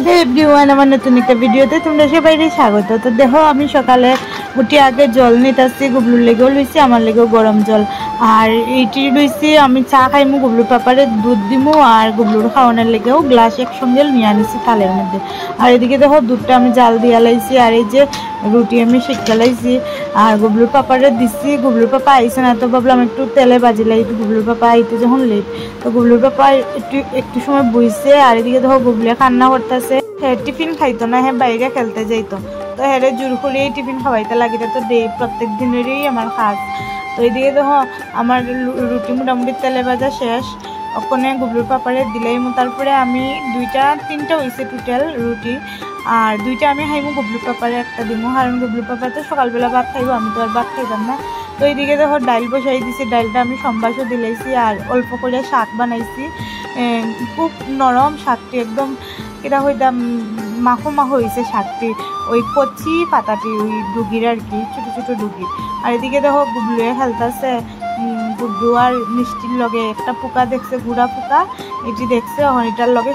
Everyone, আমার নতুন একটা ভিডিওতে তোমরা সবাইকে স্বাগত। তো দেখো, আমি সকালে উঠে আগে জল নিতেছি, গুবলুর লেগেও লইছি, আমার লেগেও গরম জল। আর এইটি লইছি, আমি চা খাইমু, গুবলুর পাপারে দুধ দিমু, আর গুবলুর খাওয়ানোর লেগেও গ্লাস একসঙ্গে নিয়ে আনিছি থালের মধ্যে। আর এদিকে দেখো, দুধটা আমি জাল দিয়া লাইছি, আর এই যে রুটি আমি শিক্ষা লাইছি, আর গুবলুর পাপারে দিচ্ছি। গুবলুর পাপা আইসে না, তো ভাবলাম একটু তেলে বাজি লাই, গুবলুর পাপা আইতে যখন লেট, তো গুবলুর পাপা একটু সময় বইছে। আর এদিকে দেখো, গুবলুয়ে কান্না করতেছে, টিফিন খাইতো না, হ্যাঁ বাইরে খেলতে যাইতো, তো হেরে জোর করেই টিফিন খাওয়াইতে লাগে, তো প্রত্যেক দিনেরই আমার কাজ। তো এইদিকে দেখো, আমার রুটি মোটামুটি তেলে ভাজা শেষ, ওখানে গুবলুর পাপারে দিলাইমু। তারপরে আমি তিনটা হয়েছে টোটাল রুটি, আর দুইটা আমি খাইমু, গুবলুর পাপারে একটা দিমু, কারণ গুবলুর পাপা তো সকালবেলা ভাত খাইবো, আমি তো আর ভাত খাইতাম না। তো এইদিকে দেখো, ডাইল বসাই দিছি, ডাইলটা আমি সম্বাসও দিলাইছি, আর অল্প করে শাক বানাইছি, খুব নরম শাকটি, একদম এটা হইতাম মাখো মাখো হয়েছে শাকটি, ওই কচি পাতাটি, ওই ডুগির আর কি, ছোটো ছোটো ডুগি। আর এদিকে দেখো, গুবলুয়ে খেলতেছে, গুড্ডু আর মিষ্টির লগে একটা পোকা দেখছে, গুড়া পোকা, এটি দেখছে, এটার লগে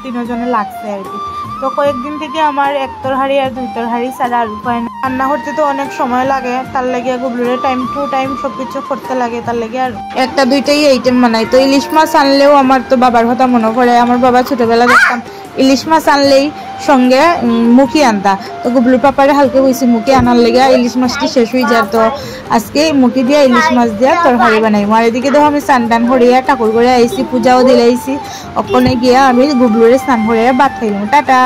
তিনজনে লাগছে আর কি। তো কয়েকদিন থেকে আমার এক তরহারি আর দুই তরহারি ছাড়া আর উপায় না, রান্না করতে তো অনেক সময় লাগে, তার লাগে গুবলুরে টাইম টু টাইম সবকিছু করতে লাগে, তার লাগে আর একটা দুইটাই আইটেম বানাই। তো ইলিশ মাছ আনলেও আমার তো বাবার কথা মনে পড়ে, আমার বাবা ছোটবেলা দেখতাম ইলিশ মাছ আনলেই সঙ্গে মুখি আনতা, তো গুবলুর পাপারে হালকা হয়েছে মুখি আনার লেগে, ইলিশ মাছটি শেষ হয়ে যায়, তো আজকে মুখি দিয়া ইলিশ মাছ দিয়া তরকারি বানাই। আর এদিকে দেখো, আমি স্নান টান করিয়া ঠাকুর করে আইসি, পূজাও দিলাইছি, ওখানে গিয়া আমি গুবলুরে স্নান করিয়া ভাত খাইলাম। টাটা।